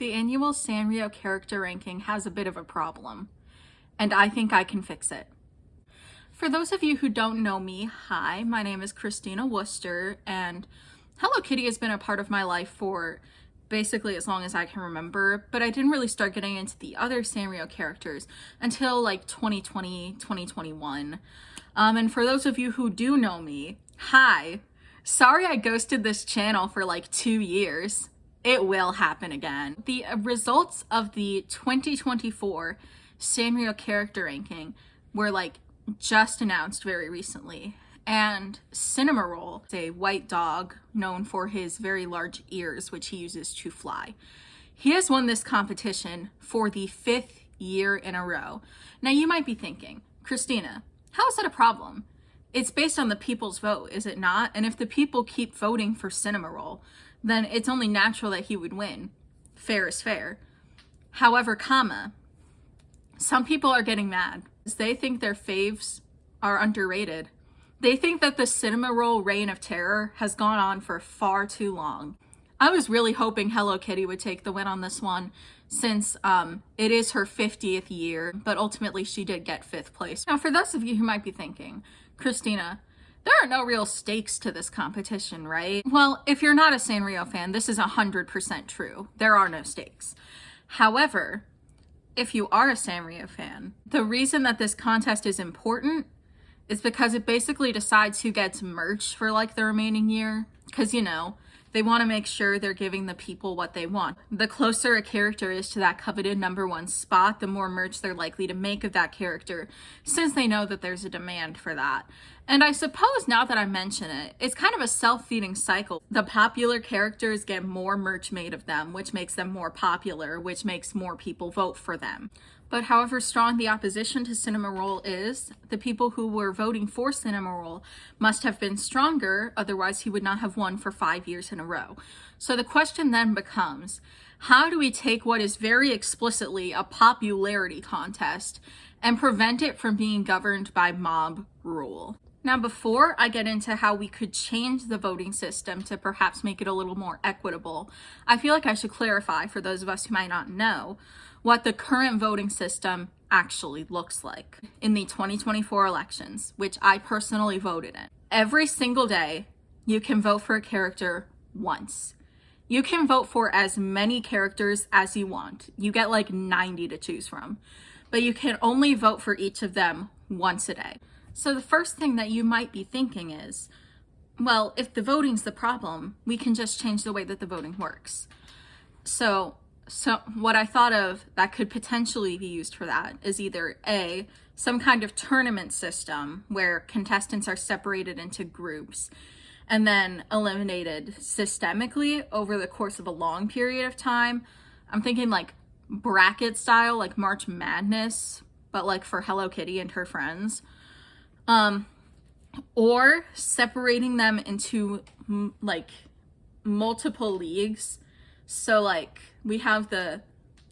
The annual Sanrio Character Ranking has a bit of a problem, and I think I can fix it. For those of you who don't know me, hi, my name is Christina Worcester, and Hello Kitty has been a part of my life for basically as long as I can remember, but I didn't really start getting into the other Sanrio characters until like 2020, 2021. And for those of you who do know me, hi, sorry I ghosted this channel for like 2 years. It will happen again. The results of the 2024 Sanrio Character Ranking were like just announced very recently. And Cinnamoroll, a white dog known for his very large ears, which he uses to fly. He has won this competition for the 5th year in a row. Now you might be thinking, Christina, how is that a problem? It's based on the people's vote, is it not? And if the people keep voting for Cinnamoroll, then it's only natural that he would win. Fair is fair. However, some people are getting mad. They think their faves are underrated. They think that the Cinnamoroll reign of terror has gone on for far too long. I was really hoping Hello Kitty would take the win on this one since it is her 50th year, but ultimately she did get 5th place. Now, for those of you who might be thinking, Christina, there are no real stakes to this competition, right? Well, if you're not a Sanrio fan, this is 100% true. There are no stakes. However, if you are a Sanrio fan, the reason that this contest is important is because it basically decides who gets merch for like the remaining year. Because, you know, they want to make sure they're giving the people what they want. The closer a character is to that coveted #1 spot, the more merch they're likely to make of that character, since they know that there's a demand for that. And I suppose now that I mention it, it's kind of a self-feeding cycle. The popular characters get more merch made of them, which makes them more popular, which makes more people vote for them. But however strong the opposition to Cinnamoroll is, the people who were voting for Cinnamoroll must have been stronger, otherwise he would not have won for 5 years in a row. So the question then becomes, how do we take what is very explicitly a popularity contest and prevent it from being governed by mob rule? Now, before I get into how we could change the voting system to perhaps make it a little more equitable, I feel like I should clarify for those of us who might not know what the current voting system actually looks like. In the 2024 elections, which I personally voted in, every single day you can vote for a character once. You can vote for as many characters as you want. You get like 90 to choose from, but you can only vote for each of them once a day. So the first thing that you might be thinking is, well, if the voting's the problem, we can just change the way that the voting works. So what I thought of that could potentially be used for that is either A, some kind of tournament system where contestants are separated into groups and then eliminated systemically over the course of a long period of time. I'm thinking like bracket style, like March Madness, but like for Hello Kitty and her friends. Or separating them into like multiple leagues. So like we have the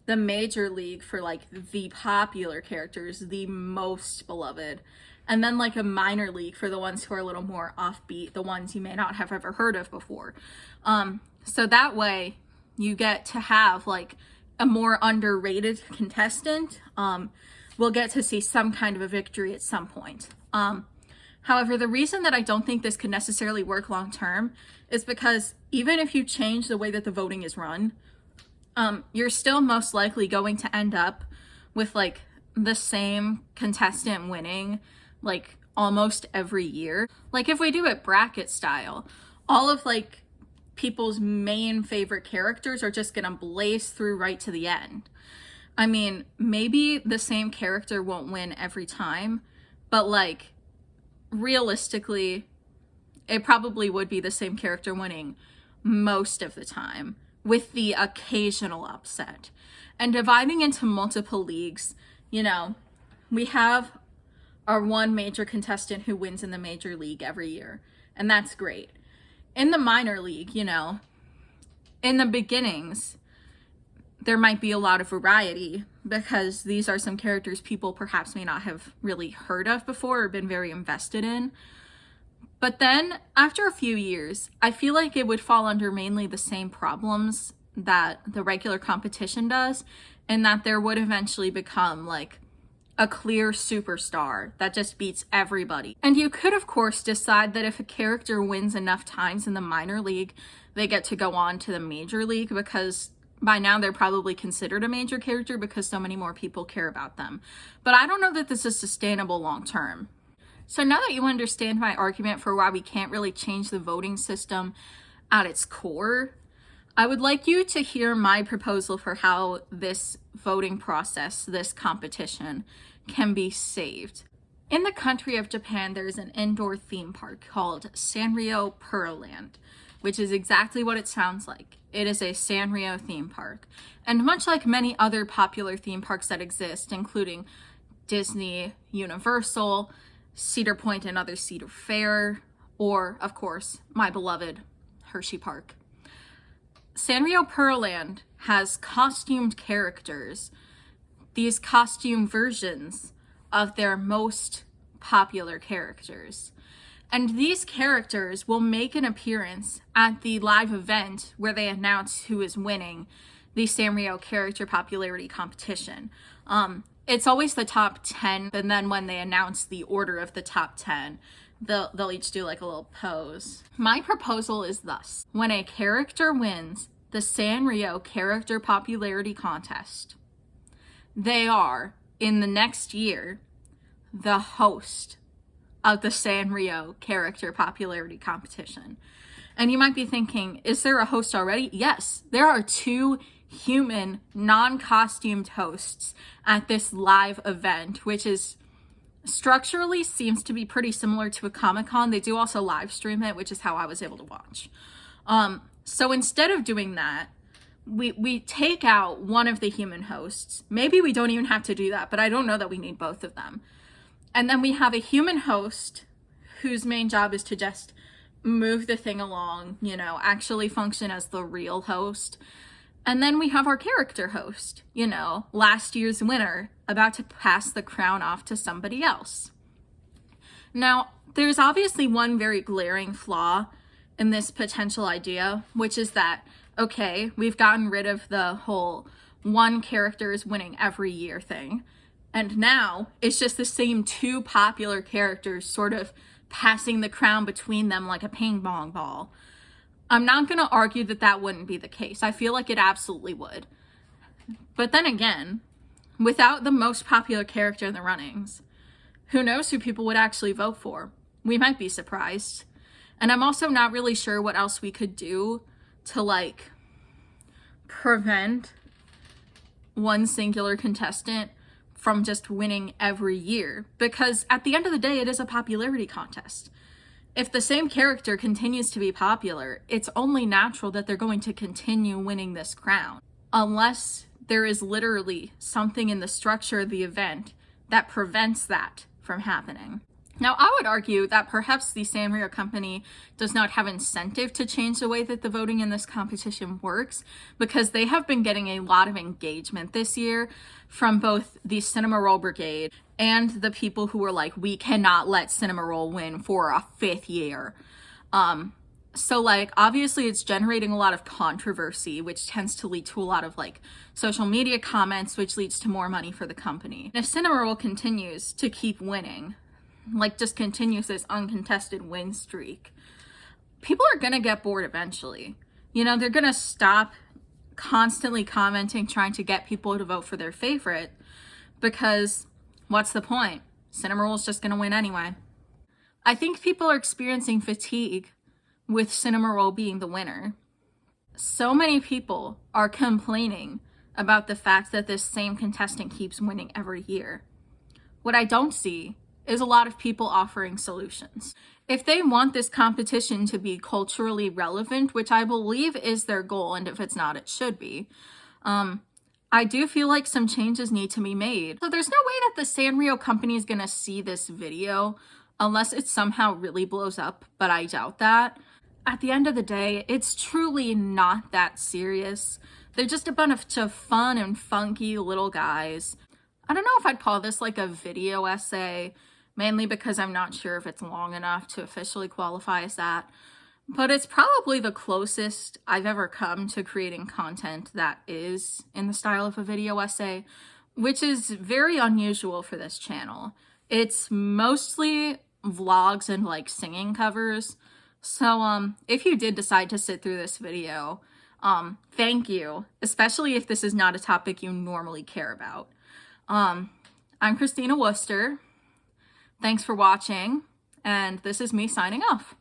major league for like the popular characters, the most beloved, and then like a minor league for the ones who are a little more offbeat, the ones you may not have ever heard of before. So that way you get to have like a more underrated contestant. We'll get to see some kind of a victory at some point. However, the reason that I don't think this could necessarily work long term is because even if you change the way that the voting is run, you're still most likely going to end up with like the same contestant winning like almost every year. Like if we do it bracket style, all of like people's main favorite characters are just gonna blaze through right to the end. I mean, maybe the same character won't win every time, but like realistically, it probably would be the same character winning most of the time, with the occasional upset. And dividing into multiple leagues, you know, we have our one major contestant who wins in the major league every year, and that's great. In the minor league, you know, in the beginnings, there might be a lot of variety because these are some characters people perhaps may not have really heard of before or been very invested in. But then after a few years, I feel like it would fall under mainly the same problems that the regular competition does, and that there would eventually become like a clear superstar that just beats everybody. And you could, of course, decide that if a character wins enough times in the minor league, they get to go on to the major league, because by now they're probably considered a major character because so many more people care about them. But I don't know that this is sustainable long term. So now that you understand my argument for why we can't really change the voting system at its core, I would like you to hear my proposal for how this voting process, this competition, can be saved. In the country of Japan, there's an indoor theme park called Sanrio Pearland, which is exactly what it sounds like. It is a Sanrio theme park. And much like many other popular theme parks that exist, including Disney, Universal, Cedar Point and other Cedar Fair, or, of course, my beloved Hershey Park, Sanrio Pearland has costumed characters, these costume versions of their most popular characters. And these characters will make an appearance at the live event where they announce who is winning the Sanrio Character Popularity Competition. It's always the top 10, and then when they announce the order of the top 10, they'll each do like a little pose. My proposal is thus: when a character wins the Sanrio Character Popularity Contest, they are, in the next year, the host of the Sanrio Character Popularity Competition. And you might be thinking, is there a host already? Yes, there are 2 human, non-costumed hosts at this live event, which is structurally seems to be pretty similar to a Comic-Con. They do also live stream it, which is how I was able to watch. So instead of doing that, we take out one of the human hosts. Maybe we don't even have to do that, but I don't know that we need both of them. And then we have a human host whose main job is to just move the thing along, you know, actually function as the real host. And then we have our character host, you know, last year's winner, about to pass the crown off to somebody else. Now, there's obviously one very glaring flaw in this potential idea, which is that, okay, we've gotten rid of the whole one character is winning every year thing. And now it's just the same 2 popular characters sort of passing the crown between them like a ping pong ball. I'm not going to argue that that wouldn't be the case. I feel like it absolutely would. But then again, without the most popular character in the runnings, who knows who people would actually vote for? We might be surprised. And I'm also not really sure what else we could do to, like, prevent one singular contestant from just winning every year. Because at the end of the day, it is a popularity contest. If the same character continues to be popular, it's only natural that they're going to continue winning this crown. Unless there is literally something in the structure of the event that prevents that from happening. Now, I would argue that perhaps the Sanrio company does not have incentive to change the way that the voting in this competition works, because they have been getting a lot of engagement this year from both the Cinnamoroll Brigade and the people who were like, we cannot let Cinnamoroll win for a 5th year. So like, obviously it's generating a lot of controversy, which tends to lead to a lot of like social media comments, which leads to more money for the company. And if Cinnamoroll continues to keep winning, like just continues this uncontested win streak, people are gonna get bored eventually. You know, they're gonna stop constantly commenting, trying to get people to vote for their favorite, because what's the point? Cinnamoroll's just gonna win anyway. I think people are experiencing fatigue with Cinnamoroll being the winner. So many people are complaining about the fact that this same contestant keeps winning every year. What I don't see is a lot of people offering solutions. If they want this competition to be culturally relevant, which I believe is their goal, and if it's not, it should be, I do feel like some changes need to be made. So there's no way that the Sanrio company is gonna see this video unless it somehow really blows up, but I doubt that. At the end of the day, it's truly not that serious. They're just a bunch of fun and funky little guys. I don't know if I'd call this like a video essay, mainly because I'm not sure if it's long enough to officially qualify as that. but it's probably the closest I've ever come to creating content that is in the style of a video essay, which is very unusual for this channel. It's mostly vlogs and like singing covers. So if you did decide to sit through this video, thank you, especially if this is not a topic you normally care about. I'm Christina Worcester. Thanks for watching, and this is me signing off.